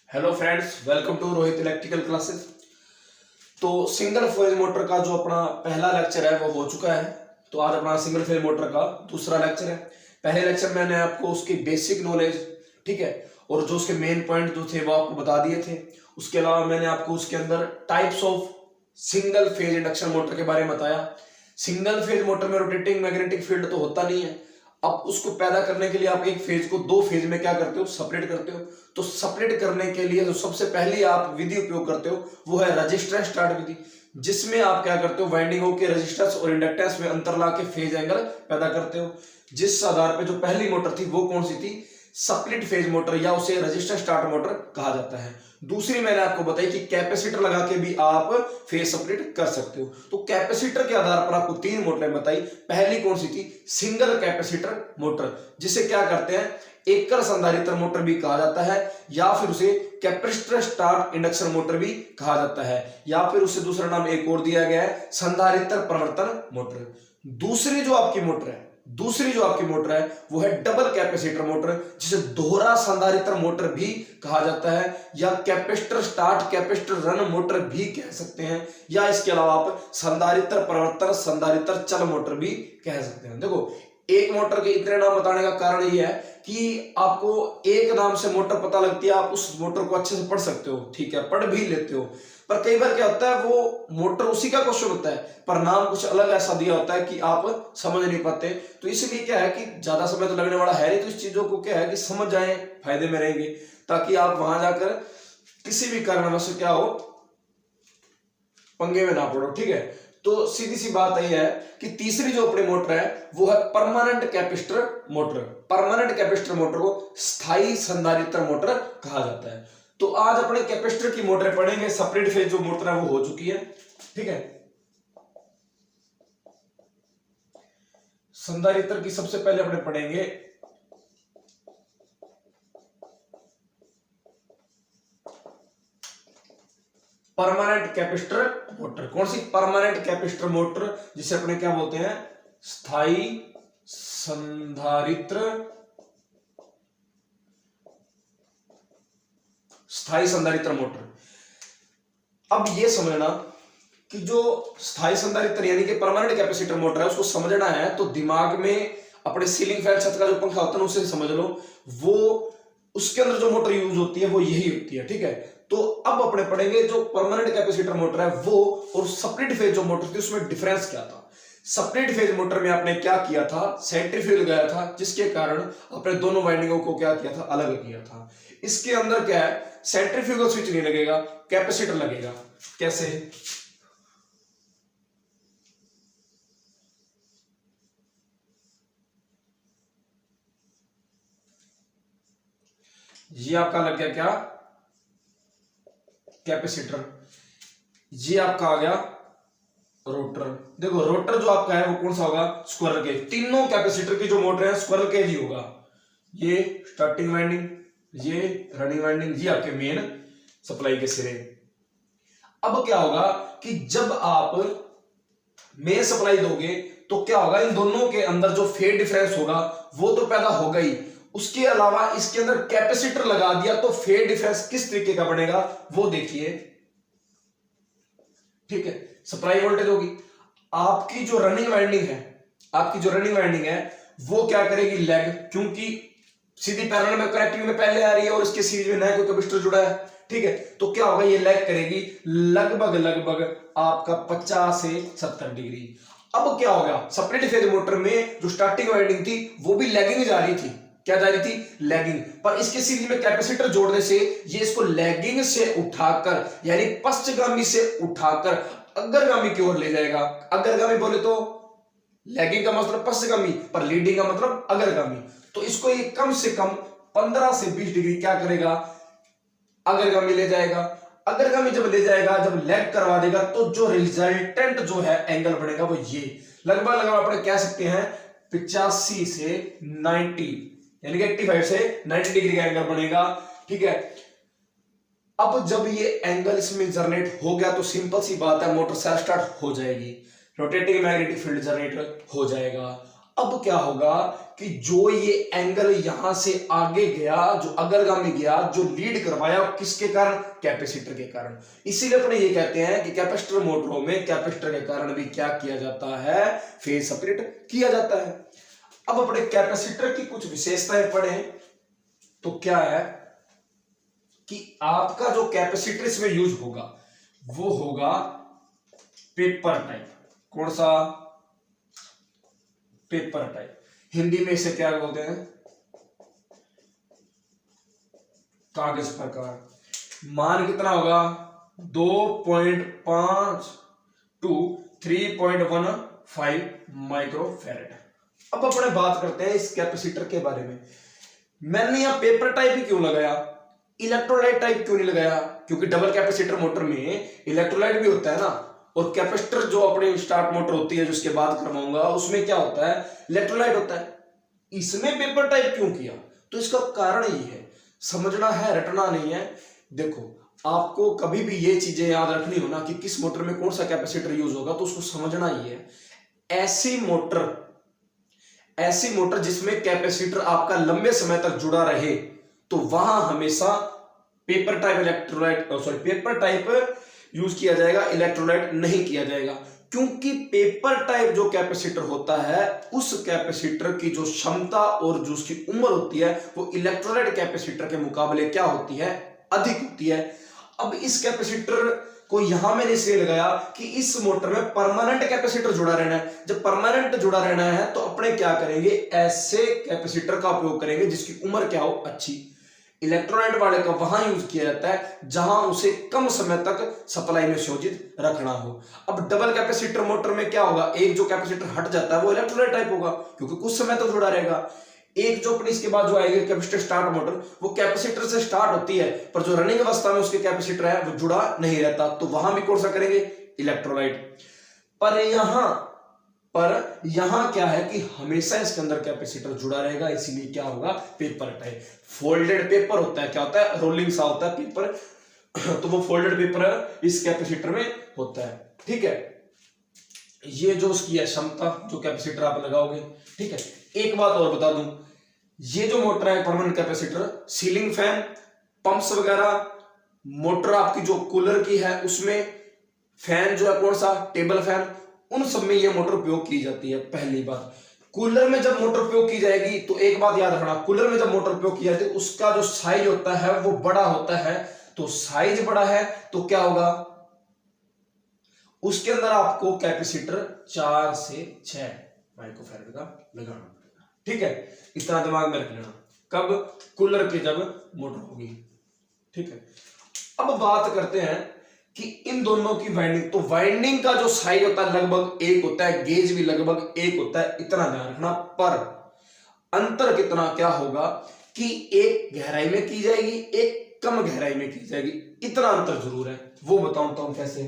Hello friends, welcome to Rohit electrical classes. तो single phase motor का जो अपना पहला लेक्चर है वो हो चुका है। तो आज अपना सिंगल फेज मोटर का दूसरा लेक्चर है। पहले लेक्चर मैंने आपको उसकी बेसिक नॉलेज, ठीक है, और जो उसके मेन पॉइंट जो थे वो आपको बता दिए थे। उसके अलावा मैंने आपको उसके अंदर types of single phase induction motor के बारे में बताया। सिंगल फेज मोटर में रोटेटिंग मैग्नेटिक फील्ड तो होता नहीं है। अब उसको पैदा करने के लिए आप एक फेज को दो फेज में क्या करते हो, सेपरेट करते हो। तो सेपरेट करने के लिए जो सबसे पहली आप विधि उपयोग करते हो वो है रजिस्टेंस स्टार्ट विधि, जिसमें आप क्या करते हो, वाइंडिंगों के रेजिस्टेंस और इंडक्टेंस में अंतर ला के फेज एंगल पैदा करते हो। जिस आधार पे जो पहली मोटर थी वो कौन सी थी, स्प्लिट फेज मोटर, या उसे रजिस्टेंस स्टार्ट मोटर कहा जाता है। दूसरी मैंने आपको बताई कि कैपेसिटर लगा के भी आप फेज स्प्लिट कर सकते हो। तो कैपेसिटर के आधार पर आपको तीन मोटरें बताई। पहली कौन सी थी, सिंगल कैपेसिटर मोटर, जिसे क्या करते हैं, एकल संधारित्र मोटर भी कहा जाता है, या फिर उसे कैपेसिटर स्टार्ट इंडक्शन मोटर भी कहा जाता है, या फिर उसे दूसरा नाम एक और दिया गया है, संधारित्र परिवर्तन मोटर। दूसरी जो आपकी मोटर है वो है डबल कैपेसिटर मोटर, जिसे दोहरा संधारित्र मोटर भी कहा जाता है, या capacitor start capacitor run motor भी कह सकते हैं, या इसके अलावा आप संधारित्र परिवर्तन संधारित्र चल मोटर भी कह सकते हैं। देखो, एक मोटर के इतने नाम बताने का कारण यह है कि आपको एक नाम से मोटर पता लगती है, आप उस मोटर को अच्छे से पढ़ सकते हो, ठीक है, पढ़ भी लेते हो। पर कई बार क्या होता है, वो मोटर उसी का क्वेश्चन होता है पर नाम कुछ अलग ऐसा दिया होता है कि आप समझ नहीं पाते। तो इसलिए क्या है कि ज्यादा समय तो लगने वाला है नहीं, तो इस चीजों को क्या है कि समझ जाए, फायदे में रहेंगे, ताकि आप वहां जाकर किसी भी कारणवश क्या हो, पंगे में ना पड़ो, ठीक है। तो सीधी सी बात यही है कि तीसरी जो अपनी मोटर है वो है permanent capacitor motor. Permanent capacitor motor को स्थायी संधारित्र मोटर कहा जाता है। तो आज अपने कैपेसिटर की मोटरें पढ़ेंगे। सेपरेट फेज जो मोटर है वो हो चुकी है, ठीक है। संधारित्र की सबसे पहले अपने पढ़ेंगे परमानेंट कैपेसिटर मोटर। कौन सी, परमानेंट कैपेसिटर मोटर, जिसे अपने क्या बोलते हैं, स्थायी संधारित्र मोटर। अब ये समझना कि जो स्थायी संधारित्र यानी कि परमानेंट कैपेसिटर मोटर है, उसको समझना है तो दिमाग में अपने सीलिंग फैन, छत का जो पंखा होता है उसे समझ लो। वो उसके अंदर जो मोटर यूज होती है वो यही होती है, ठीक है। तो अब अपने पढ़ेंगे जो परमानेंट कैपेसिटर मोटर है वो और स्प्लिट फेज जो मोटर थी उसमें डिफरेंस क्या था। स्प्लिट फेज मोटर में आपने क्या किया था, सेंट्रीफ्यूगल गया था, जिसके कारण अपने दोनों वाइंडिंगों को क्या किया था, अलग किया था। इसके अंदर क्या है, सेंट्रीफ्यूगल स्विच नहीं लगेगा, कैपेसिटर लगेगा। कैसे, ये आपका लग गया क्या, कैपेसिटर। ये आपका आ गया रोटर। देखो, रोटर जो आपका है वो कौन सा होगा, स्क्वायरल केज। तीनों कैपेसिटर की जो मोटर है स्क्वायरल केज ही होगा। ये स्टार्टिंग वाइंडिंग, ये रनिंग वाइंडिंग, ये आपके मेन सप्लाई के सिरे। अब क्या होगा कि जब आप मेन सप्लाई दोगे तो क्या होगा, इन दोनों के अंदर जो फेज डिफरेंस होगा वो तो पैदा होगा ही, उसके अलावा इसके अंदर कैपेसिटर लगा दिया तो फेज डिफरेंस किस तरीके का बनेगा वो देखिए, ठीक है। सप्लाई वोल्टेज होगी, आपकी जो रनिंग वाइंडिंग है वो क्या करेगी, लैग, क्योंकि सीधी पैरेलल में कनेक्टिंग में पहले आ रही है और इसके सीरीज में नया कोई कैपेसिटर जुड़ा है, ठीक है। तो क्या होगा, ये लैग करेगी लगभग आपका 50 से 70 डिग्री। अब क्या होगा, स्प्लिट फेज मोटर में जो स्टार्टिंग वाइंडिंग थी वो भी लैगिंग जा रही थी, क्या जा रही थी, लैगिंग। पर इसके सीरीज में कैपेसिटर जोड़ने से ये इसको लैगिंग से उठाकर, यानी पश्चगामी से उठाकर अग्रगामी की ओर ले जाएगा। अग्रगामी बोले तो लैगिंग का मतलब पश्चगामी, पर लीडिंग का मतलब अग्रगामी। तो इसको ये कम से कम 15 से 20 डिग्री क्या करेगा, अग्रगामी ले जाएगा। अग्रगामी जब ले जाएगा, जब लैग करवा देगा, तो जो रिजल्टेंट जो है एंगल बनेगा वो ये लगभग अपने कह सकते हैं 85 से 90, यानी कि 85 से 90 डिग्री का एंगल बनेगा, ठीक है। अब जब ये एंगल इसमें जनरेट हो गया तो सिंपल सी बात है, मोटर सेल्फ स्टार्ट हो जाएगी, रोटेटिंग मैग्नेटिक फील्ड जनरेट हो जाएगा। अब क्या होगा कि जो ये एंगल यहां से आगे गया, जो अग्रगामी गया, जो लीड करवाया, किसके कारण? कैपेसिटर के कारण। इसीलिए अपने ये कहते हैं कि कैपेसिटर मोटरों में कैपेसिटर के कारण भी क्या किया जाता है? फेज सेपरेट किया जाता है। अब अपने कैपेसिटर की कुछ विशेषताएं पढ़ें तो क्या है कि आपका जो कैपेसिटर इसमें यूज होगा वो होगा पेपर टाइप। कौन सा? Paper type. हिंदी में इसे क्या बोलते हैं? कागज प्रकार। मान कितना होगा? 2.5 टू 3.15 माइक्रोफैरेड। अब अपने बात करते हैं इस कैपेसिटर के बारे में। मैंने यहां पेपर टाइप ही क्यों लगाया, इलेक्ट्रोलाइट टाइप क्यों नहीं लगाया? क्योंकि डबल कैपेसिटर मोटर में इलेक्ट्रोलाइट भी होता है ना, और कैपेसिटर जो अपनी स्टार्ट मोटर होती है जिसके बाद करवाऊंगा उसमें क्या होता है? इलेक्ट्रोलाइट होता है। इसमें पेपर टाइप क्यों किया? तो इसका कारण ये है, समझना है, रटना नहीं है। देखो, आपको कभी भी ये चीजें याद रखनी हो ना कि किस मोटर में कौन सा कैपेसिटर यूज होगा, तो उसको समझना ही है। ऐसी मोटर जिसमें कैपेसिटर आपका लंबे समय तक जुड़ा रहे, तो वहां हमेशा पेपर टाइप यूज किया जाएगा, इलेक्ट्रोलाइट नहीं किया जाएगा। क्योंकि पेपर टाइप जो कैपेसिटर होता है, उस कैपेसिटर की जो क्षमता और जो उसकी उम्र होती है वो इलेक्ट्रोलाइट कैपेसिटर के मुकाबले क्या होती है? अधिक होती है। अब इस कैपेसिटर को यहां मैंने इसलिए लगाया कि इस मोटर में परमानेंट कैपेसिटर जुड़ा रहना है। जब परमानेंट जुड़ा रहना है तो अपने क्या करेंगे? ऐसे कैपेसिटर का उपयोग करेंगे जिसकी उम्र क्या हो? अच्छी। इलेक्ट्रोलाइट वाले का वहां यूज किया जाता है जहां उसे कम समय तक सप्लाई में संयोजित रखना हो। अब डबल कैपेसिटर मोटर में क्या होगा? एक जो कैपेसिटर हट जाता है वो इलेक्ट्रोलाइट टाइप होगा क्योंकि कुछ समय तक जुड़ा रहेगा। एक जो अपनी इसके बाद जो आएगी कैपेसिटर स्टार्ट मोटर, वो कैपेसिटर से स्टार्ट होती है पर जो रनिंग अवस्था में उसके कैपेसिटर है वो जुड़ा नहीं रहता, तो वहां भी कौन सा करेंगे? इलेक्ट्रोलाइट। पर यहां क्या है कि हमेशा इसके अंदर कैपेसिटर जुड़ा रहेगा, इसीलिए क्या होगा? Paper type. फोल्डेड पेपर होता है, क्या होता है? रोलिंग सा होता है पेपर, तो वो फोल्डेड पेपर इस कैपेसिटर में होता है। ठीक है, ये जो उसकी है क्षमता, जो कैपेसिटर आप लगाओगे। ठीक है, एक बात और बता दूं, ये जो मोटर है permanent capacitor, ceiling fan, pumps वगैरह, मोटर आपकी जो कूलर की है उसमें, फैन जो है कौन सा? टेबल फैन, उन सब में ये मोटर उपयोग की जाती है। पहली बात, कूलर में जब मोटर उपयोग की जाएगी तो एक बात याद रखना, कूलर में जब मोटर उपयोग की जाती है उसका जो साइज होता है वो बड़ा होता है, तो साइज बड़ा है तो क्या होगा? उसके अंदर आपको कैपेसिटर 4 से 6 माइक्रोफैरेड का लगाना पड़ेगा। ठीक है, इतना दिमाग में रख लेना कब? कूलर की जब मोटर होगी। ठीक है, अब बात करते हैं कि इन दोनों की वाइंडिंग। तो वाइंडिंग का जो साइज होता है लगभग एक होता है, गेज भी लगभग एक होता है, इतना ध्यान रखना। पर अंतर कितना क्या होगा कि एक गहराई में की जाएगी, एक कम गहराई में की जाएगी, इतना अंतर जरूर है। वो बताता हूं कैसे।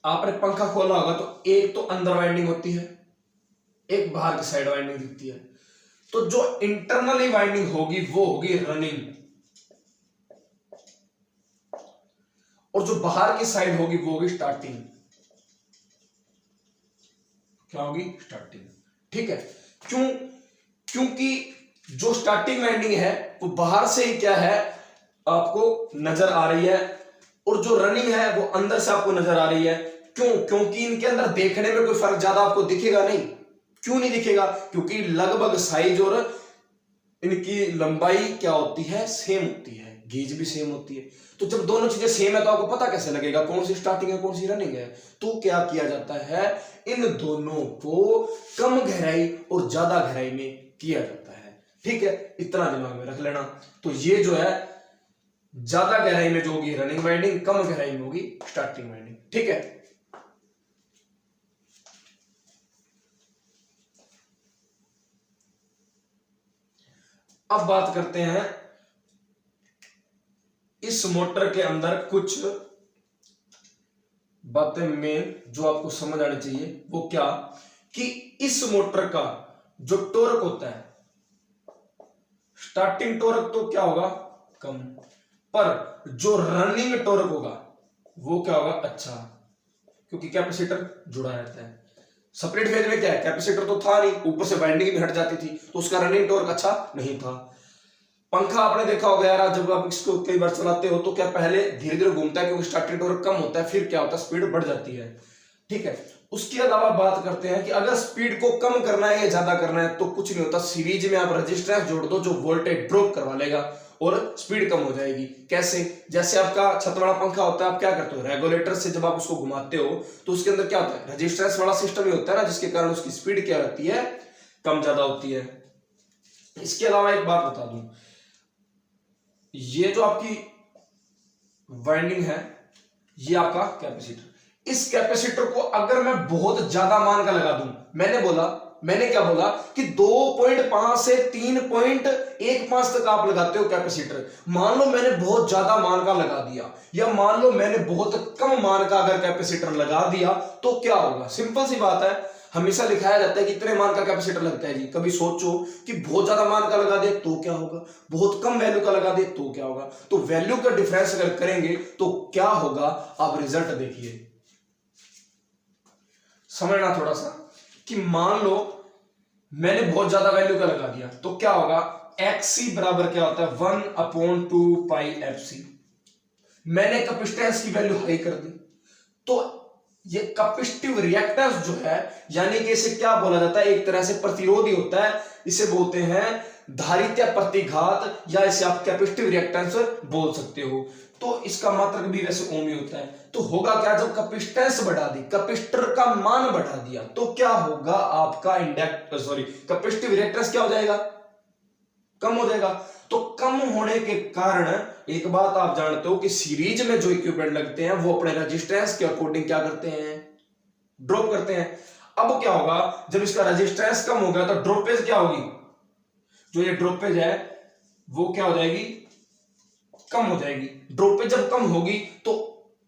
आपने पंखा खोला होगा तो एक तो अंदर वाइंडिंग होती है, एक बाहर की साइड वाइंडिंग दिखती है। तो जो इंटरनली वाइंडिंग होगी वो होगी रनिंग, और जो बाहर की साइड होगी वो होगी स्टार्टिंग। क्या होगी? स्टार्टिंग। ठीक है, क्योंकि जो स्टार्टिंग वाइंडिंग है वो बाहर से ही क्या है? आपको नजर आ रही है, और जो रनिंग है वो अंदर से आपको नजर आ रही है। क्योंकि इनके अंदर देखने में कोई फर्क ज्यादा आपको दिखेगा नहीं। क्यों नहीं दिखेगा? क्योंकि लगभग साइज और इनकी लंबाई क्या होती है? सेम होती है, गेज भी सेम होती है। तो जब दोनों चीजें सेम है तो आपको पता कैसे लगेगा कौन सी स्टार्टिंग है कौन सी रनिंग है? तो क्या किया जाता है? इन दोनों को कम गहराई और ज्यादा गहराई में किया जाता है। ठीक है, इतना दिमाग में रख लेना। तो ये जो है ज्यादा गहराई में जो होगी रनिंग वाइंडिंग, कम गहराई में होगी स्टार्टिंग वाइंडिंग। ठीक है, अब बात करते हैं इस मोटर के अंदर कुछ बातें मेन जो आपको समझ आनी चाहिए। वो क्या कि इस मोटर का जो टॉर्क होता है, स्टार्टिंग टॉर्क तो क्या होगा? कम, पर जो रनिंग टॉर्क होगा वो क्या होगा अच्छा, क्योंकि कैपेसिटर जुड़ा रहता है। सेपरेट फेज में क्या है, कैपेसिटर तो था नहीं, ऊपर से वाइंडिंग भी हट जाती थी, तो उसका रनिंग टॉर्क अच्छा नहीं था। पंखा आपने देखा होगा यार, जब आप इसको कई बार चलाते हो तो क्या पहले धीरे धीरे घूमता है, क्योंकि स्टार्टिंग टॉर्क कम होता है, फिर क्या होता है स्पीड बढ़ जाती है, ठीक है। उसके अलावा बात करते हैं कि अगर स्पीड को कम करना है या ज्यादा करना है, तो कुछ नहीं होता, सीरीज में आप रेजिस्टेंस जोड़ दो जो वोल्टेज ड्रॉप करवा लेगा और स्पीड कम हो जाएगी। कैसे, जैसे आपका छत वाला पंखा होता है, आप क्या करते हो, रेगुलेटर से जब आप उसको घुमाते हो तो उसके अंदर क्या होता है, रेजिस्टेंस वाला सिस्टम ही होता है ना, जिसके कारण उसकी स्पीड क्या होती है, कम ज्यादा होती है। इसके अलावा एक बात बता दूं, ये जो आपकी वाइंडिंग है, ये आपका कैपेसिटर, इस कैपेसिटर को अगर मैं बहुत ज्यादा मान का लगा दूं, मैंने क्या बोला कि 2.5 से 3.15 तक आप लगाते हो कैपेसिटर। मान लो मैंने बहुत ज्यादा मान का लगा दिया, या मान लो मैंने बहुत कम मान का अगर कैपेसिटर लगा दिया, तो क्या होगा, सिंपल सी बात है, हमेशा लिखाया जाता है कि इतने मान का कैपेसिटर लगता है जी। कभी सोचो कि बहुत ज्यादा मान का लगा दे तो क्या होगा, बहुत कम वैल्यू का लगा दे तो क्या होगा, तो वैल्यू का डिफरेंस अगर करेंगे तो क्या होगा, आप रिजल्ट देखिए, समझना थोड़ा सा, कि मान लो मैंने बहुत ज्यादा वैल्यू का लगा दिया तो क्या होगा, XC बराबर क्या होता है 1/2 पाई FC। मैंने कैपेसिटेंस की वैल्यू हाई कर दी, तो ये कैपेसिटिव रिएक्टेंस जो है, यानी कि इसे क्या बोला जाता है, एक तरह से प्रतिरोधी होता है, इसे बोलते हैं धारित्य प्रतिघात, या इसे आप कैपेसिटिव रिएक्टेंस बोल सकते हो। तो इसका मात्रक भी वैसे ओम ही होता है। तो होगा क्या, जब कैपेसिटेंस बढ़ा दी, कैपेसिटर का मान बढ़ा दिया, तो क्या होगा, आपका कैपेसिटिव रिएक्टेंस क्या हो जाएगा, कम हो जाएगा। तो कम होने के कारण एक बात आप जानते हो कि सीरीज में जो इक्विपमेंट लगते हैं वो अपने रेजिस्टेंस के अकॉर्डिंग क्या करते हैं, ड्रॉप करते हैं। अब क्या होगा, जब इसका रेजिस्टेंस कम हो गया तो ड्रॉपेज क्या होगी, जो ये ड्रॉपेज है वो क्या हो जाएगी, कम हो जाएगी। ड्रॉपेज जब कम होगी तो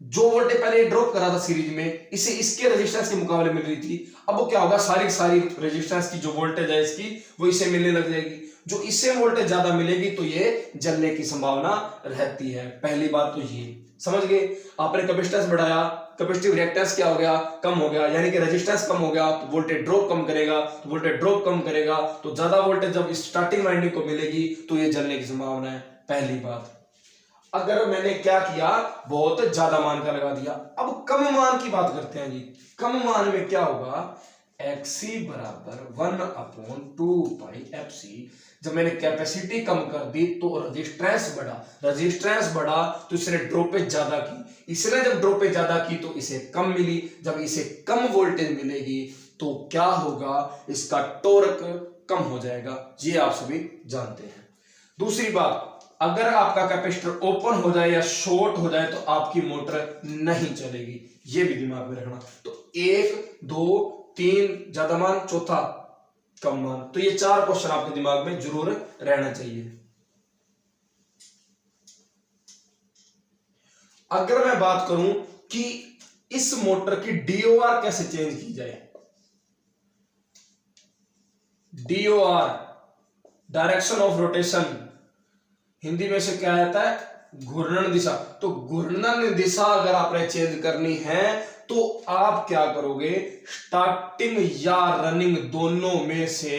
जो वोल्टेज पहले ड्रॉप करा था सीरीज में, इसे इसके रेजिस्टेंस के मुकाबले मिल रही थी, अब वो क्या होगा, सारी रेजिस्टेंस की जो वोल्टेज है इसकी, वो इसे मिलने लग जाएगी। जो इससे वोल्टेज ज्यादा मिलेगी तो ये जलने की संभावना रहती है। पहली बात तो ये समझ गए। आपने कैपेसिटेंस बढ़ाया, कैपेसिटिव रिएक्टेंस क्या हो गया, कम हो गया, यानी कि रेजिस्टेंस कम हो गया तो वोल्टेज ड्रॉप कम करेगा, तो वोल्टेज ड्रॉप कम करेगा तो ज्यादा वोल्टेज जब स्टार्टिंग वाइंडिंग को मिलेगी तो ये जलने की संभावना है। पहली बात। अगर मैंने क्या किया, बहुत ज्यादा मान का लगा दिया। अब कम मान की बात करते हैं जी। कम मान में क्या होगा, XC बराबर 1/2 पाई FC। जब मैंने कैपेसिटी कम कर दी तो रेजिस्टेंस बढ़ा तो इसने ड्रॉपेज ज्यादा की, इसने जब ड्रॉपेज ज्यादा की तो इसे कम मिली, जब इसे कम वोल्टेज मिलेगी तो क्या होगा, इसका टॉर्क कम हो जाएगा, ये आप सभी जानते हैं। दूसरी बात, अगर आपका कैपेसिटर ओपन हो जाए या शॉर्ट हो जाए तो आपकी मोटर नहीं चलेगी, ये भी दिमाग में रखना। तो 1 2 3 ज्यादा मान, चौथा कम मान। तो ये 4 क्वेश्चन आपके दिमाग में जरूर रहना चाहिए। अगर मैं बात करूं कि इस मोटर की DOR कैसे चेंज की जाए, DOR direction of rotation, Hindi में से क्या आता है, घूर्णन दिशा। तो घूर्णन दिशा अगर आपने चेंज करनी है तो आप क्या करोगे, स्टार्टिंग या रनिंग दोनों में से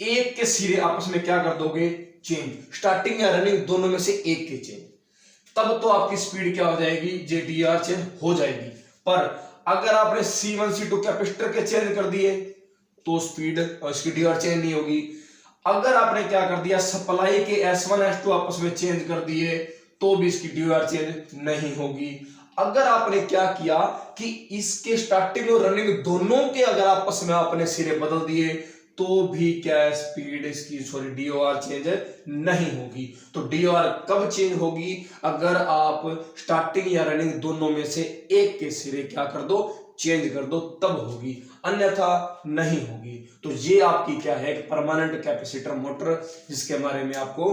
एक के सिरे आपस में क्या कर दोगे, चेंज। स्टार्टिंग या रनिंग दोनों में से एक के चेंज, तब तो आपकी स्पीड क्या हो जाएगी, DOR चेंज हो जाएगी। पर अगर आपने C1 C2 कैपेसिटर के चेंज कर दिए तो स्पीड और इसकी DOR चेंज नहीं होगी। अगर आपने क्या कर दिया, सप्लाई के S1 S2 आपस में चेंज कर दिए तो भी इसकी DOR चेंज नहीं होगी। अगर आपने क्या किया कि इसके स्टार्टिंग और रनिंग दोनों के अगर आपस में आपने सिरे बदल दिए तो भी क्या स्पीड इसकी DOR चेंज नहीं होगी। तो DOR कब चेंज होगी, अगर आप स्टार्टिंग या रनिंग दोनों में से एक के सिरे क्या कर दो, चेंज कर दो, तब होगी, अन्यथा नहीं होगी। तो ये आपकी क्या है, एक परमानेंट कैपेसिटर मोटर, जिसके बारे में आपको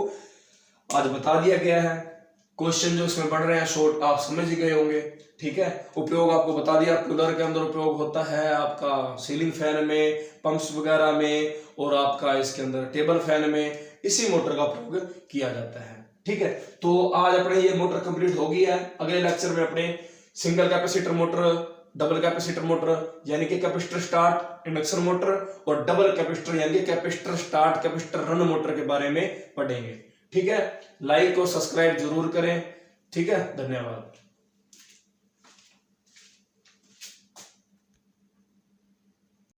आज बता दिया गया है। क्वेश्चन जो इसमें बढ़ रहे हैं शॉर्ट आप समझ गए होंगे, ठीक है। उपयोग आपको बता दिया, कूलर के अंदर उपयोग होता है, आपका सीलिंग फैन में, पंप्स वगैरह में, और आपका इसके अंदर टेबल फैन में इसी मोटर का प्रयोग किया जाता है। ठीक है, तो आज अपने ये मोटर कंप्लीट हो गई है। अगले लेक्चर में अपने single capacitor motor, double capacitor motor यानी कि कैपेसिटर स्टार्ट इंडक्शन मोटर और डबल कैपेसिटर यानी कि capacitor start capacitor run motor के बारे में पढ़ेंगे। ठीक है, लाइक और सब्सक्राइब जरूर करें। ठीक है, धन्यवाद।